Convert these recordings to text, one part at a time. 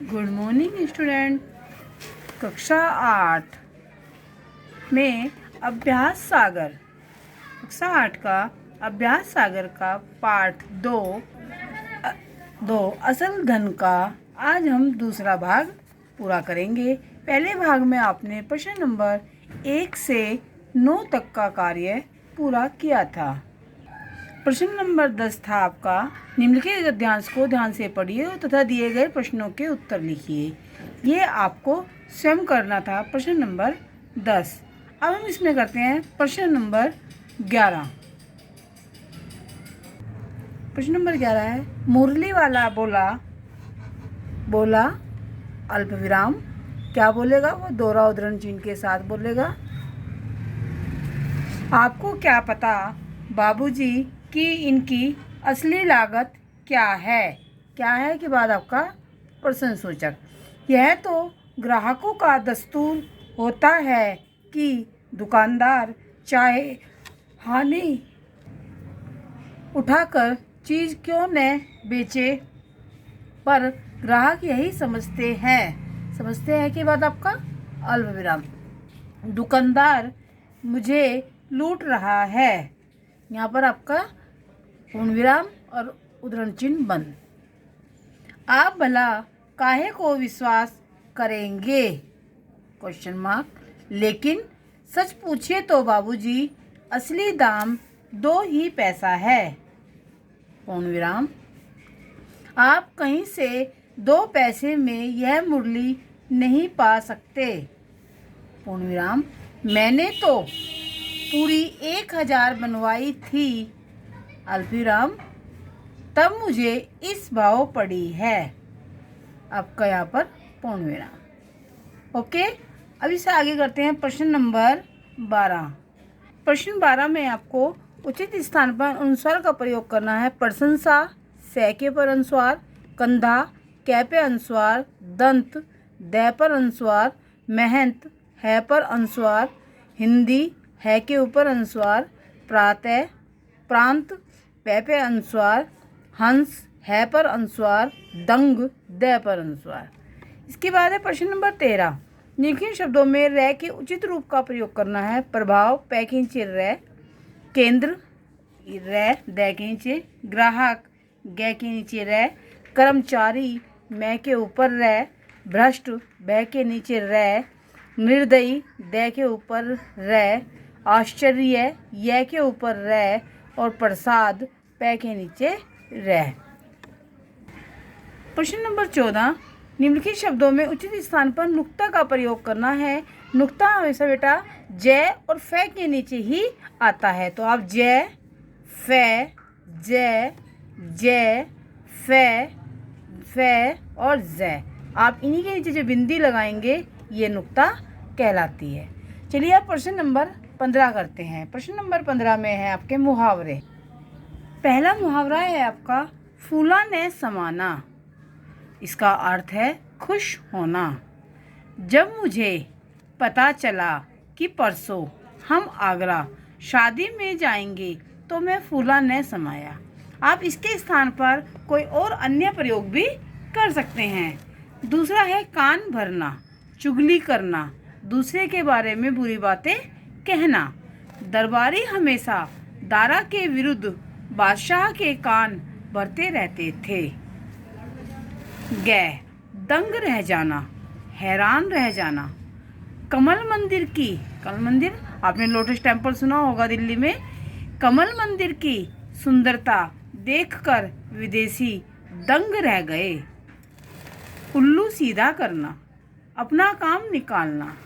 Good morning student. कक्षा 8 में अभ्यास सागर कक्षा 8 का अभ्यास सागर का पाठ दो असल धन का आज हम दूसरा भाग पूरा करेंगे। पहले भाग में आपने प्रश्न नंबर 1 से 9 तक का कार्य पूरा किया था। प्रश्न नंबर 10 था आपका, निम्नलिखित गद्यांश को ध्यान से पढ़िए तथा दिए गए प्रश्नों के उत्तर लिखिए। ये आपको स्वयं करना था प्रश्न नंबर 10। अब हम इसमें करते हैं प्रश्न नंबर 11। प्रश्न नंबर 11 है, मुरली वाला बोला अल्प विराम। क्या बोलेगा वो? दोहरा उद्धरण चिन्ह के साथ बोलेगा। आपको क्या पता बाबूजी कि इनकी असली लागत क्या है? क्या है के बाद आपका प्रश्नसूचक। यह तो ग्राहकों का दस्तूर होता है कि दुकानदार चाहे हानि उठाकर चीज़ क्यों न बेचे, पर ग्राहक यही समझते हैं के बाद आपका अल्प विराम। दुकानदार मुझे लूट रहा है, यहाँ पर आपका पूर्ण विराम और उद्धरण चिन्ह बंद। आप भला काहे को विश्वास करेंगे? Question mark. लेकिन सच पूछिए तो बाबूजी असली दाम 2 ही पैसा है, पूर्ण विराम। आप कहीं से 2 पैसे में यह मुरली नहीं पा सकते, पूर्ण विराम। मैंने तो पूरी 1000 बनवाई थी, अल्पविराम, तब मुझे इस भाव पड़ी है, आपका यहाँ पर पूर्ण विराम। ओके, अब इसे आगे करते हैं प्रश्न नंबर 12। प्रश्न 12 में आपको उचित स्थान पर अनुस्वार का प्रयोग करना है। प्रशंसा से के पर अनुस्वार, कंधा कै पे अनुस्वार, दंत दै पर अनुस्वार, मेहनत है पर अनुस्वार, हिंदी है के ऊपर अनुस्वार, प्रातः प्रांत पै पे अनुस्वार, हंस है पर अनुस्वार, दंग दै पर अनुस्वार। इसके बाद है प्रश्न नंबर 13। निम्नलिखित शब्दों में रै के उचित रूप का प्रयोग करना है। प्रभाव पै के नीचे रै, केंद्र रै दै के नीचे, ग्राहक गै के नीचे रै, कर्मचारी मै के ऊपर रै, भ्रष्ट बै के नीचे रै, निर्दयी दै के ऊपर रै, आश्चर्य य के ऊपर रै और प्रसाद पै के नीचे रै। प्रश्न नंबर 14। निम्नलिखित शब्दों में उचित स्थान पर नुक्ता का प्रयोग करना है। नुक्ता हमेशा बेटा जय और फै के नीचे ही आता है, तो आप जय फै जय जय फै और जय, आप इन्हीं के नीचे जो बिंदी लगाएंगे ये नुक्ता कहलाती है। चलिए आप प्रश्न नंबर 15 करते हैं। प्रश्न नंबर 15 में है आपके मुहावरे। पहला मुहावरा है आपका, फूला ने समाना। इसका अर्थ है खुश होना। जब मुझे पता चला कि परसों हम आगरा शादी में जाएंगे तो मैं फूला ने समाया। आप इसके स्थान पर कोई और अन्य प्रयोग भी कर सकते हैं। दूसरा है कान भरना, चुगली करना, दूसरे के बारे में बुरी बातें कहना। दरबारी हमेशा दारा के विरुद्ध बादशाह के कान भरते रहते थे। गै दंग रह जाना, हैरान रह जाना। कमल मंदिर आपने लोटस टेम्पल सुना होगा दिल्ली में। कमल मंदिर की सुंदरता देखकर विदेशी दंग रह गए। उल्लू सीधा करना, अपना काम निकालना।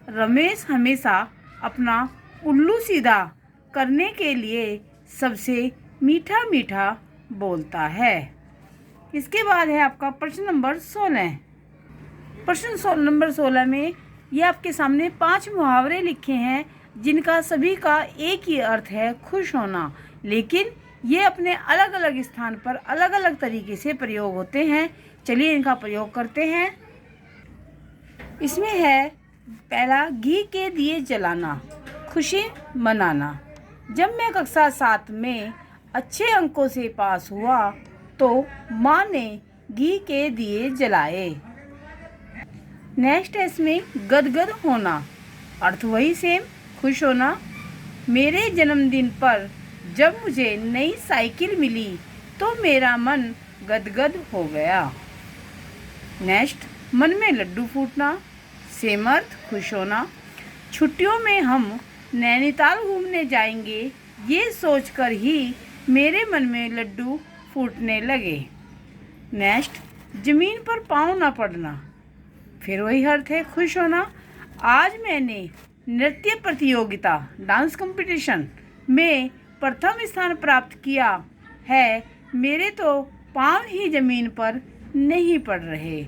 रमेश हमेशा अपना उल्लू सीधा करने के लिए सबसे मीठा मीठा बोलता है। इसके बाद है आपका प्रश्न नंबर 16। प्रश्न नंबर 16 में ये आपके सामने 5 मुहावरे लिखे हैं जिनका सभी का एक ही अर्थ है, खुश होना, लेकिन ये अपने अलग अलग स्थान पर अलग अलग तरीके से प्रयोग होते हैं। चलिए इनका प्रयोग करते हैं। इसमें है पहला, घी के दिए जलाना, खुशी मनाना। जब मैं कक्षा 7 में अच्छे अंकों से पास हुआ तो माँ ने घी के दिए जलाए। नेक्स्ट है इसमें गदगद होना, अर्थ वही सेम, खुश होना। मेरे जन्मदिन पर जब मुझे नई साइकिल मिली तो मेरा मन गदगद हो गया। नेक्स्ट, मन में लड्डू फूटना, सेम अर्थ, खुश होना। छुट्टियों में हम नैनीताल घूमने जाएंगे, ये सोचकर ही मेरे मन में लड्डू फूटने लगे। नेक्स्ट, ज़मीन पर पाँव ना पड़ना, फिर वही अर्थ है, खुश होना। आज मैंने नृत्य प्रतियोगिता, डांस कंपटीशन में प्रथम स्थान प्राप्त किया है, मेरे तो पाँव ही ज़मीन पर नहीं पड़ रहे।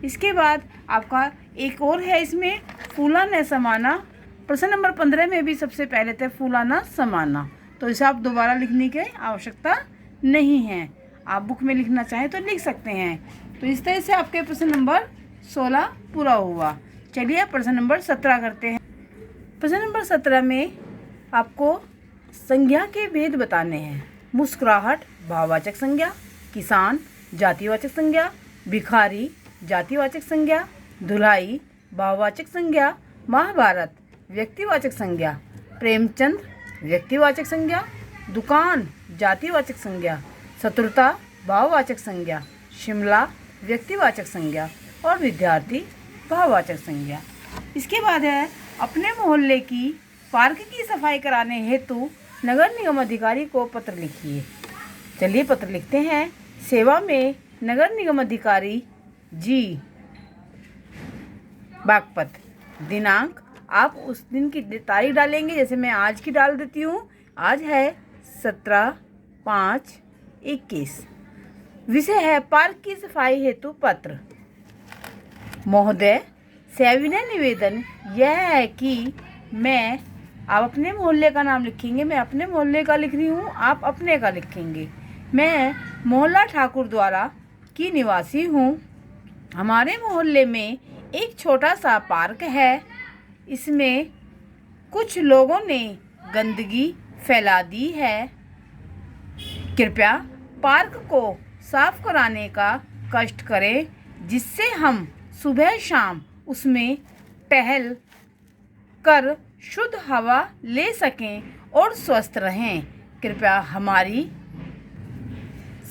इसके बाद आपका एक और है इसमें, फूला न समाना। प्रश्न नंबर 15 में भी सबसे पहले थे फूला न समाना, तो इसे आप दोबारा लिखने की आवश्यकता नहीं है। आप बुक में लिखना चाहें तो लिख सकते हैं। तो इस तरह से आपके प्रश्न नंबर 16 पूरा हुआ। चलिए प्रश्न नंबर 17 करते हैं। प्रश्न नंबर 17 में आपको संज्ञा के भेद बताने हैं। मुस्कुराहट भाववाचक संज्ञा, किसान जातिवाचक संज्ञा, भिखारी जातिवाचक संज्ञा, धुलाई भाववाचक संज्ञा, महाभारत व्यक्तिवाचक संज्ञा, प्रेमचंद व्यक्तिवाचक संज्ञा, दुकान जातिवाचक संज्ञा, शत्रुता भाववाचक संज्ञा, शिमला व्यक्तिवाचक संज्ञा और विद्यार्थी भाववाचक संज्ञा। इसके बाद है अपने मोहल्ले की पार्क की सफाई कराने हेतु नगर निगम अधिकारी को पत्र लिखिए। चलिए पत्र लिखते हैं। सेवा में नगर निगम अधिकारी जी, बागपत। दिनांक आप उस दिन की तारीख डालेंगे, जैसे मैं आज की डाल देती हूँ। आज है 17/5/21। विषय है पार्क की सफाई हेतु पत्र। महोदय, सविनय निवेदन यह है कि मैं, आप अपने मोहल्ले का नाम लिखेंगे, मैं अपने मोहल्ले का लिख रही हूँ, आप अपने का लिखेंगे। मैं मोहल्ला ठाकुर द्वारा की निवासी हूँ। हमारे मोहल्ले में एक छोटा सा पार्क है, इसमें कुछ लोगों ने गंदगी फैला दी है। कृपया पार्क को साफ कराने का कष्ट करें, जिससे हम सुबह शाम उसमें टहल कर शुद्ध हवा ले सकें और स्वस्थ रहें। कृपया हमारी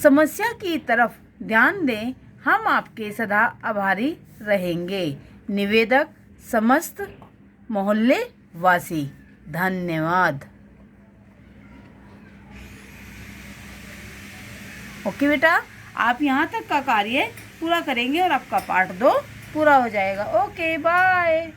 समस्या की तरफ ध्यान दें, हम आपके सदा आभारी रहेंगे। निवेदक समस्त मोहल्ले वासी। धन्यवाद। ओके बेटा, आप यहाँ तक का कार्य पूरा करेंगे और आपका पार्ट 2 पूरा हो जाएगा। Okay bye.